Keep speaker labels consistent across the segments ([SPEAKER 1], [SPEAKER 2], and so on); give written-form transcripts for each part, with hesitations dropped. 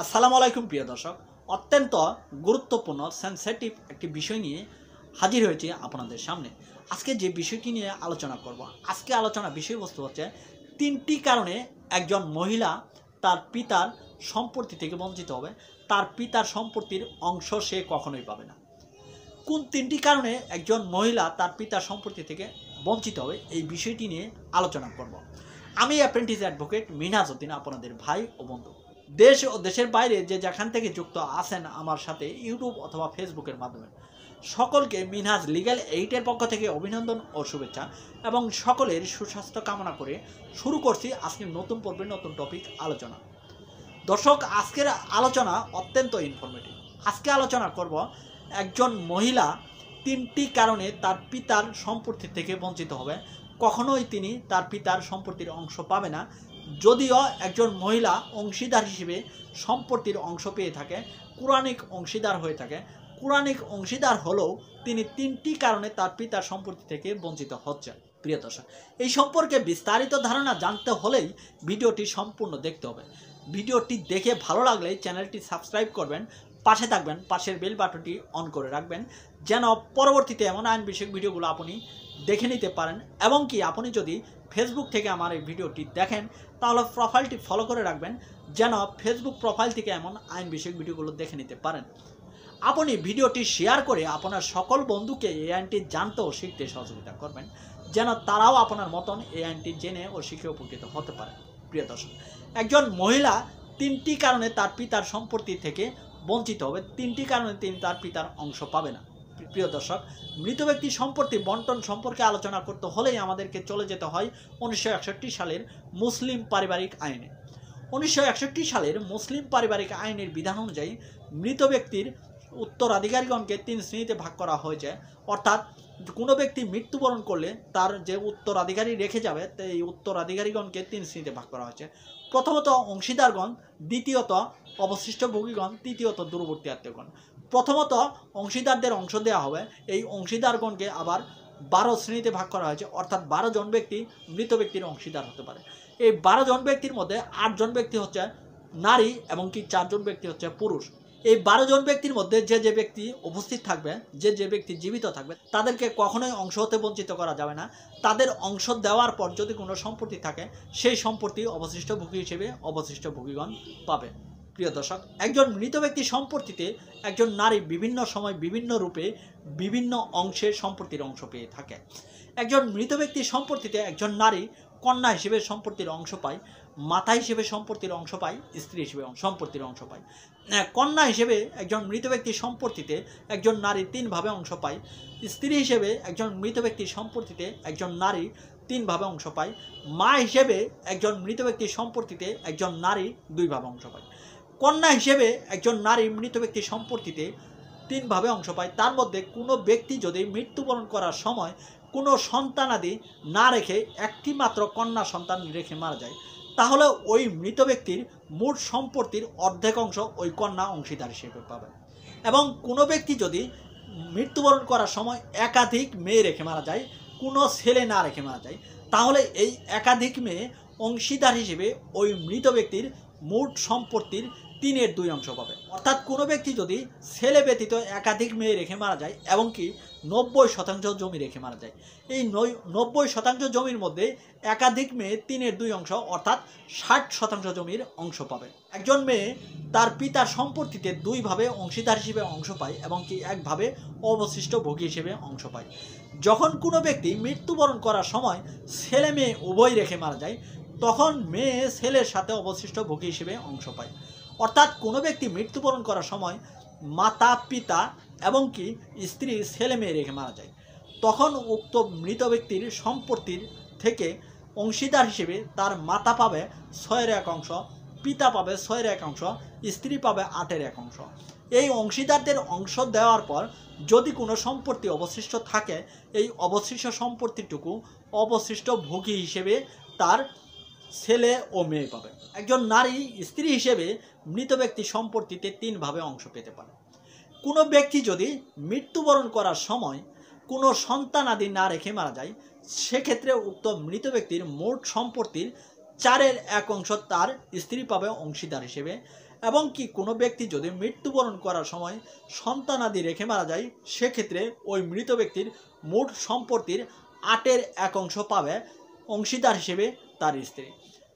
[SPEAKER 1] আসসালামু আলাইকুম প্রিয় দর্শক, অত্যন্ত গুরুত্বপূর্ণ সেনসিটিভ একটি বিষয় নিয়ে হাজির হয়েছি আপনাদের সামনে। আজকে যে বিষয়টি নিয়ে আলোচনা করব, আজকে আলোচনা বিষয়বস্তু হচ্ছে 3টি কারণে একজন মহিলা তার পিতার সম্পত্তি থেকে বঞ্চিত হবে, তার পিতার সম্পত্তির অংশ সে কখনোই পাবে না। কোন 3টি কারণে একজন মহিলা তার পিতার সম্পত্তি থেকে বঞ্চিত হবে, এই বিষয়টি নিয়ে আলোচনা করব। আমি অ্যাপ্রেন্টিস অ্যাডভোকেট মিনহাজ উদ্দিন, আপনাদের ভাই ও বন্ধু। দেশ ও দেশের বাইরে যে যেখান থেকে যুক্ত আছেন আমার সাথে ইউটিউব অথবা ফেসবুকের মাধ্যমে, সকলকে মিনহাজ লিগ্যাল এইডের পক্ষ থেকে অভিনন্দন ও শুভেচ্ছা এবং সকলের সুস্বাস্থ্য কামনা করে শুরু করছি আজকের নতুন পর্বের নতুন টপিক আলোচনা। দর্শক, আজকের আলোচনা অত্যন্ত ইনফরমেটিভ। আজকে আলোচনা করব একজন মহিলা 3টি কারণে তার পিতার সম্পত্তি থেকে বঞ্চিত হবে, কখনোই তিনি তার পিতার সম্পত্তির অংশ পাবে না। যদিও একজন মহিলা অংশীদার হিসেবে সম্পত্তির অংশ পেয়ে থাকে, কোরআনিক অংশীদার হয়ে থাকে, কোরআনিক অংশীদার হলেও তিনি 3টি কারণে তার পিতার সম্পত্তি থেকে বঞ্চিত হচ্ছে। প্রিয় দর্শক, এই সম্পর্কে বিস্তারিত ধারণা জানতে হলেই ভিডিওটি সম্পূর্ণ দেখতে হবে। ভিডিওটি দেখে ভালো লাগলে চ্যানেলটি সাবস্ক্রাইব করবেন, পাশে থাকবেন, পাশের বেল বাটনটি অন করে রাখবেন, যেন পরবর্তীতে এমন আইন বিষয়ক ভিডিওগুলো আপনি দেখে নিতে পারেন। এবং কি আপনি যদি ফেসবুক থেকে আমার এই ভিডিওটি দেখেন তাহলে প্রোফাইলটি ফলো করে রাখবেন, যেন ফেসবুক প্রোফাইল থেকে এমন আইন বিষয়ক ভিডিওগুলো দেখে নিতে পারেন। আপনি ভিডিওটি শেয়ার করে আপনার সকল বন্ধুকে এই আইনটি জানতে ও শিখতে সহযোগিতা করবেন, যেন তারাও আপনার মতন এই আইনটি জেনে ও শিখে উপকৃত হতে পারে। প্রিয় দর্শক, একজন মহিলা 3টি কারণে তার পিতার সম্পত্তি থেকে বঞ্চিত হবে, 3টি কারণে তিনি তার পিতার অংশ পাবে না। প্রিয় দর্শক, মৃত ব্যক্তির সম্পত্তি বন্টন সম্পর্কে আলোচনা করতে হলেই আমাদেরকে চলে যেতে হয় 1961 সালের মুসলিম পারিবারিক আইনে। 1961 সালের মুসলিম পারিবারিক আইনের বিধান অনুযায়ী মৃত ব্যক্তির উত্তরাধিকারীগণকে 3 শ্রেণীতে ভাগ করা হয়েছে। অর্থাৎ কোনো ব্যক্তি মৃত্যুবরণ করলে তার যে উত্তরাধিকারী রেখে যাবে, এই উত্তরাধিকারীগণকে 3 শ্রেণীতে ভাগ করা হয়েছে। প্রথমত অংশীদারগণ, দ্বিতীয়ত অবশিষ্ট ভোগীগণ, তৃতীয়ত দূরবর্তী আত্মীয়গণ। প্রথমত অংশীদারদের অংশ দেওয়া হবে, এই অংশীদারগণকে আবার 12 শ্রেণীতে ভাগ করা হয়েছে। অর্থাৎ 12 জন ব্যক্তি মৃত ব্যক্তির অংশীদার হতে পারে। এই 12 জন ব্যক্তির মধ্যে 8 জন ব্যক্তি হচ্ছে নারী এবং কি 4 জন ব্যক্তি হচ্ছে পুরুষ। এই 12 জন ব্যক্তির মধ্যে যে ব্যক্তি উপস্থিত থাকবে, যে ব্যক্তি জীবিত থাকবে, তাদেরকে কখনোই অংশ হতে বঞ্চিত করা যাবে না। তাদের অংশ দেওয়ার পর যদি কোনো সম্পত্তি থাকে, সেই সম্পত্তি অবশিষ্ট ভোগী হিসেবে অবশিষ্ট ভোগীগণ পাবে। প্রিয় দর্শক, একজন মৃত ব্যক্তির সম্পত্তিতে একজন নারী বিভিন্ন সময় বিভিন্ন রূপে বিভিন্ন অংশের সম্পত্তির অংশ পেয়ে থাকে। একজন মৃত ব্যক্তির সম্পত্তিতে একজন নারী কন্যা হিসেবে সম্পত্তির অংশ পায়, মাতা হিসেবে সম্পত্তির অংশ পায়, স্ত্রী হিসেবে সম্পত্তির অংশ পায়। কন্যা হিসেবে একজন মৃত ব্যক্তির সম্পত্তিতে একজন নারী 3 ভাবে অংশ পায়। স্ত্রী হিসেবে একজন মৃত ব্যক্তির সম্পত্তিতে একজন নারী 3 ভাবে অংশ পায়। মা হিসেবে একজন মৃত ব্যক্তির সম্পত্তিতে একজন নারী 2 ভাবে অংশ পায়। কন্যা হিসেবে একজন নারী মৃত ব্যক্তির সম্পত্তিতে 3 ভাবে অংশ পায়। তার মধ্যে কোনো ব্যক্তি যদি মৃত্যুবরণ করার সময় কোনো সন্তানাদি না রেখে একটি মাত্র কন্যা সন্তান রেখে মারা যায়, তাহলে ওই মৃত ব্যক্তির মোট সম্পত্তির অর্ধেক অংশ ওই কন্যা অংশীদার হিসেবে পাবে। এবং কোনো ব্যক্তি যদি মৃত্যুবরণ করার সময় একাধিক মেয়ে রেখে মারা যায়, কোনো ছেলে না রেখে মারা যায়, তাহলে এই একাধিক মেয়ে অংশীদার হিসেবে ওই মৃত ব্যক্তির মোট সম্পত্তির 3/2 অংশ পাবে। অর্থাৎ কোনো ব্যক্তি যদি ছেলে ব্যতীত একাধিক মেয়ে রেখে মারা যায় এবং কি 90% জমি রেখে মারা যায়, এই 90% জমির মধ্যে একাধিক মেয়ে 3/2 অংশ অর্থাৎ 60% জমির অংশ পাবে। একজন মেয়ে তার পিতার সম্পত্তিতে 2 ভাবে অংশীদার হিসেবে অংশ পায় এবং কি 1 ভাবে অবশিষ্ট ভোগী হিসেবে অংশ পায়। যখন কোনো ব্যক্তি মৃত্যুবরণ করার সময় ছেলে মেয়ে উভয় রেখে মারা যায়, তখন মেয়ে ছেলের সাথে অবশিষ্ট ভোগী হিসেবে অংশ পায়। অর্থাৎ কোনো ব্যক্তি মৃত্যুবরণ করার সময় মাতা পিতা এবং কি স্ত্রী ছেলে মেয়ে রেখে মারা যায়, তখন উক্ত মৃত ব্যক্তির সম্পত্তির থেকে অংশীদার হিসেবে তার মাতা পাবে 6/1 অংশ, পিতা পাবে 6/1 অংশ, স্ত্রী পাবে 8/1 অংশ। এই অংশীদারদের অংশ দেওয়ার পর যদি কোনো সম্পত্তি অবশিষ্ট থাকে, এই অবশিষ্ট সম্পত্তিটুকু অবশিষ্ট ভোগী হিসেবে তার ছেলে ও মেয়ে পাবে। একজন নারী স্ত্রী হিসেবে মৃত ব্যক্তির সম্পত্তিতে 3 ভাবে অংশ পেতে পারে। কোনো ব্যক্তি যদি মৃত্যুবরণ করার সময় কোনো সন্তানাদি না রেখে মারা যায়, সেক্ষেত্রে উক্ত মৃত ব্যক্তির মোট সম্পত্তির 4/1 অংশ তার স্ত্রী পাবে অংশীদার হিসেবে এবং কি কোনো ব্যক্তি যদি মৃত্যুবরণ করার সময় সন্তানাদি রেখে মারা যায়, সেক্ষেত্রে ওই মৃত ব্যক্তির মোট সম্পত্তির 8/1 পাবে অংশীদার হিসেবে তার স্ত্রী।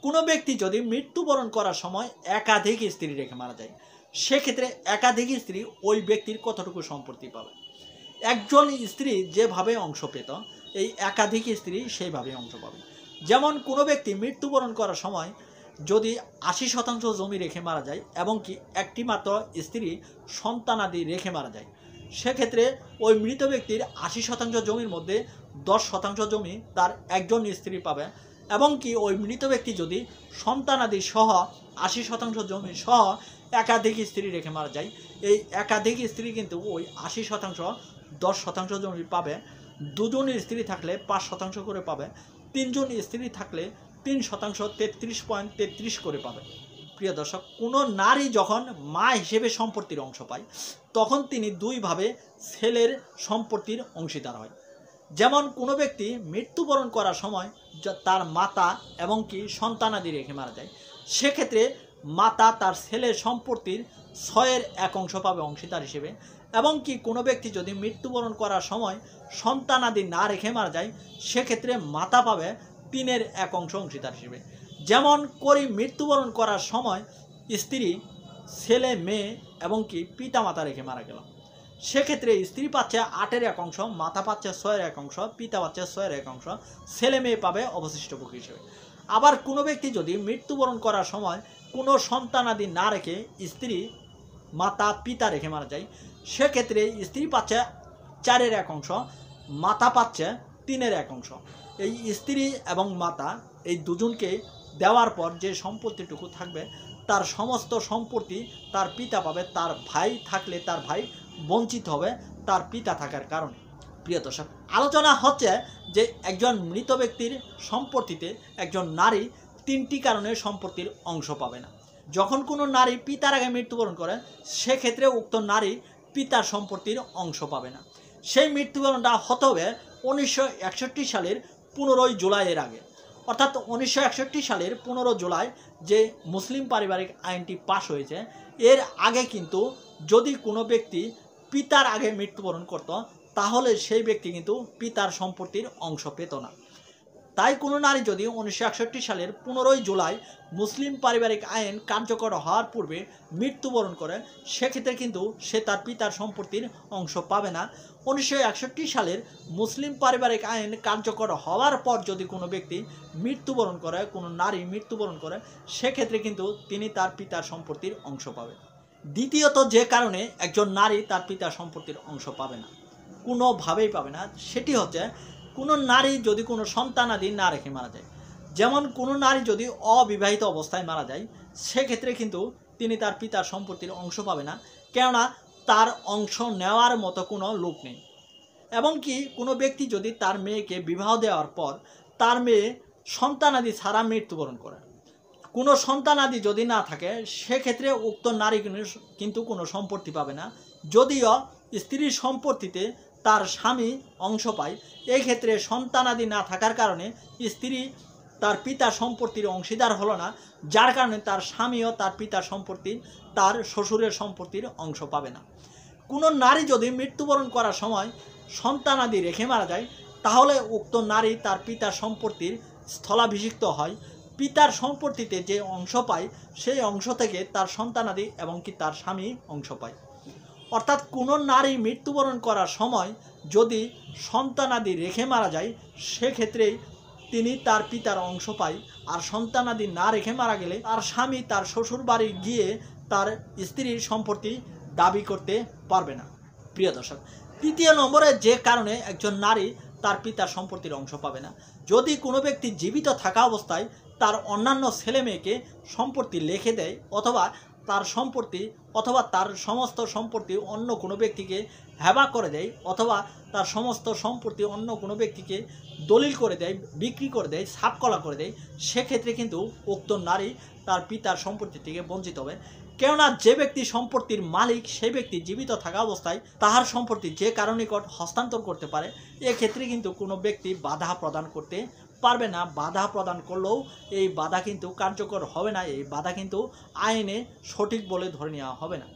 [SPEAKER 1] কোনো ব্যক্তি যদি মৃত্যুবরণ করার সময় একাধিক স্ত্রী রেখে মারা যায়, সেক্ষেত্রে একাধিক স্ত্রী ওই ব্যক্তির কতটুকু সম্পত্তি পাবে? একজন স্ত্রী যেভাবে অংশ পেত, এই একাধিক স্ত্রী সেইভাবে অংশ পাবে। যেমন কোনো ব্যক্তি মৃত্যুবরণ করার সময় যদি 80% জমি রেখে মারা যায় এবং কি একটি মাত্র স্ত্রী সন্তানাদি রেখে মারা যায়, সেক্ষেত্রে ওই মৃত ব্যক্তির 80% জমির মধ্যে 10% জমি তার একজন স্ত্রী পাবে। এবং কি ওই মৃত ব্যক্তি যদি সন্তানাদি সহ 80% জমি সহ একাধিক স্ত্রী রেখে মারা যায়, এই একাধিক স্ত্রী কিন্তু ওই 80% 10% জমি পাবে। দুজন স্ত্রী থাকলে 5% করে পাবে, তিনজন স্ত্রী থাকলে 3% 33.33 করে পাবে। প্রিয় দর্শক, কোনো নারী যখন মা হিসেবে সম্পত্তির অংশ পায়, তখন তিনি দুইভাবে ছেলের সম্পত্তির অংশীদার হয়। যেমন কোনো ব্যক্তি মৃত্যুবরণ করার সময় তার মাতা এবং কি সন্তানাদি রেখে মারা যায়, সেক্ষেত্রে মাতা তার ছেলের সম্পত্তির 6/1 পাবে অংশীদার হিসেবে। এবং কি কোনো ব্যক্তি যদি মৃত্যুবরণ করার সময় সন্তানাদি না রেখে মারা যায়, সেক্ষেত্রে মাতা পাবে 3/1 অংশীদার হিসেবে। যেমন করি মৃত্যুবরণ করার সময় স্ত্রী, ছেলে, মেয়ে এবং কি পিতা মাতা রেখে মারা গেল, সেক্ষেত্রে স্ত্রী পাচ্ছে 8/1, মাতা পাচ্ছে 6/1, পিতা পাচ্ছে 6/1, ছেলে মেয়ে পাবে অবশিষ্ট ভোগ হিসেবে। আবার কোনো ব্যক্তি যদি মৃত্যুবরণ করার সময় কোনো সন্তানাদি না রেখে স্ত্রী, মাতা, পিতা রেখে মারা যায়, সেক্ষেত্রে স্ত্রী পাচ্ছে 4/1, মাতা পাচ্ছে 3/1। এই স্ত্রী এবং মাতা এই দুজনকে দেওয়ার পর যে সম্পত্তিটুকু থাকবে, তার সমস্ত সম্পত্তি তার পিতা পাবে। তার ভাই থাকলে তার ভাই বঞ্চিত হবে তার পিতা থাকার কারণে। প্রিয় দর্শক, আলোচনা হচ্ছে যে একজন মৃত ব্যক্তির সম্পত্তিতে একজন নারী 3টি কারণে সম্পত্তির অংশ পাবে না। যখন কোনো নারী পিতার আগে মৃত্যুবরণ করে, সেক্ষেত্রে উক্ত নারী পিতার সম্পত্তির অংশ পাবে না। সেই মৃত্যুবরণটা হতে হবে 1961 সালের 15 জুলাইয়ের আগে। অর্থাৎ 1961 সালের 15 জুলাই যে মুসলিম পারিবারিক আইনটি পাশ হয়েছে, এর আগে কিন্তু যদি কোনো ব্যক্তি পিতার আগে মৃত্যুবরণ করত, তাহলে সেই ব্যক্তি কিন্তু পিতার সম্পত্তির অংশ পেত না। তাই কোনো নারী যদি 1961 সালের 15 জুলাই মুসলিম পারিবারিক আইন কার্যকর হওয়ার পূর্বে মৃত্যুবরণ করে, সেক্ষেত্রে কিন্তু সে তার পিতার সম্পত্তির অংশ পাবে না। 1961 সালের মুসলিম পারিবারিক আইন কার্যকর হওয়ার পর যদি কোনো ব্যক্তি মৃত্যুবরণ করে, কোনো নারী মৃত্যুবরণ করে, সেক্ষেত্রে কিন্তু তিনি তার পিতার সম্পত্তির অংশ পাবে। দ্বিতীয়ত যে কারণে একজন নারী তার পিতার সম্পত্তির অংশ পাবে না, কোনোভাবেই পাবে না, সেটি হচ্ছে কোনো নারী যদি কোনো সন্তানাদি না রেখে মারা যায়। যেমন কোনো নারী যদি অবিবাহিত অবস্থায় মারা যায়, সেক্ষেত্রে কিন্তু তিনি তার পিতার সম্পত্তির অংশ পাবে না, কেননা তার অংশ নেওয়ার মতো কোনো লোক নেই। এবং কি কোনো ব্যক্তি যদি তার মেয়েকে বিবাহ দেওয়ার পর তার মেয়ে সন্তানাদি ছাড়া মৃত্যুবরণ করে, কোনো সন্তানাদি যদি না থাকে, সেক্ষেত্রে উক্ত নারী কিন্তু কোনো সম্পত্তি পাবে না। যদিও স্ত্রীর সম্পত্তিতে তার স্বামী অংশ পায়, এই ক্ষেত্রে সন্তানাদি না থাকার কারণে স্ত্রী তার পিতার সম্পত্তির অংশীদার হলো না, যার কারণে তার স্বামীও তার পিতার সম্পত্তির, তার শ্বশুরের সম্পত্তির অংশ পাবে না। কোনো নারী যদি মৃত্যুবরণ করার সময় সন্তানাদি রেখে মারা যায়, তাহলে উক্ত নারী তার পিতার সম্পত্তির স্থলাভিষিক্ত হয়। পিতার সম্পত্তিতে যে অংশ পায়, সেই অংশ থেকে তার সন্তানাদি এবং কি তার স্বামী অংশ পায়। অর্থাৎ কোনো নারী মৃত্যুবরণ করার সময় যদি সন্তানাদি রেখে মারা যায়, সেক্ষেত্রে তিনি তার পিতার অংশ পায়। আর সন্তানাদি না রেখে মারা গেলে তার স্বামী তার শ্বশুর বাড়ি গিয়ে তার স্ত্রীর সম্পত্তি দাবি করতে পারবে না। প্রিয় দর্শক, তৃতীয় নম্বরে যে কারণে একজন নারী তার পিতার সম্পত্তির অংশ পাবে না, যদি কোনো ব্যক্তি জীবিত থাকা অবস্থায় তার অন্যান্য ছেলে মেয়েকে সম্পত্তি লিখে দেয়, অথবা তার সম্পত্তি অথবা তার সমস্ত সম্পত্তি অন্য কোনো ব্যক্তিকে হেবা করে দেয়, অথবা তার সমস্ত সম্পত্তি অন্য কোনো ব্যক্তিকে দলিল করে দেয়, বিক্রি করে দেয়, ছাপকলা করে দেয়, সেক্ষেত্রে কিন্তু উক্ত নারী তার পিতার সম্পত্তি থেকে বঞ্চিত হবে। কেননা যে ব্যক্তি সম্পত্তির মালিক, সেই ব্যক্তি জীবিত থাকা অবস্থায় তাহার সম্পত্তি যে কারো নিকট হস্তান্তর করতে পারে, এক্ষেত্রে কিন্তু কোনো ব্যক্তি বাধা প্রদান করতে পারবে না, বাধা প্রদান করলেও এই বাধা কিন্তু কার্যকর হবে না, এই বাধা কিন্তু আইনে সঠিক বলে ধরে নেওয়া হবে না।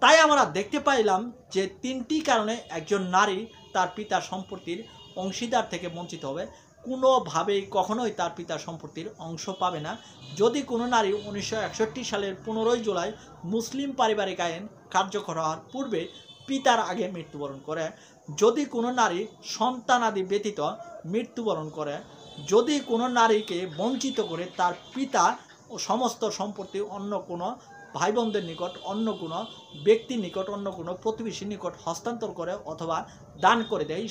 [SPEAKER 1] তাই আমরা দেখতে পাইলাম যে 3টি কারণে একজন নারী তার পিতার সম্পত্তির অংশীদার থেকে বঞ্চিত হবে, কোনোভাবেই কখনোই তার পিতার সম্পত্তির অংশ পাবে না। যদি কোনো নারী 1961 সালের 15 জুলাই মুসলিম পারিবারিক আইন কার্যকর হওয়ার পূর্বে পিতার আগে মৃত্যুবরণ করে, যদি কোনো নারী সন্তানাদি ব্যতীত মৃত্যুবরণ করে, যদি কোনো নারীকে বঞ্চিত করে তার পিতা ও সমস্ত সম্পত্তি অন্য কোনো ভাই বোনদের নিকট, অন্য কোনো ব্যক্তির নিকট, অন্য কোনো প্রতিবেশীর নিকট হস্তান্তর করে অথবা দান করে দেয়,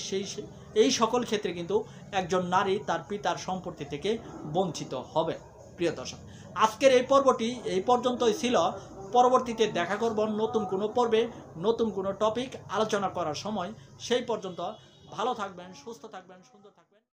[SPEAKER 1] এই সকল ক্ষেত্রে কিন্তু একজন নারী তার পিতার সম্পত্তি থেকে বঞ্চিত হবে। প্রিয় দর্শক, আজকের এই পর্বটি এই পর্যন্তই ছিল। পরবর্তীতে দেখা করব নতুন কোনো পর্বে, নতুন কোনো টপিক আলোচনা করার সময়। সেই পর্যন্ত ভালো থাকবেন, সুস্থ থাকবেন, সুন্দর থাকবেন।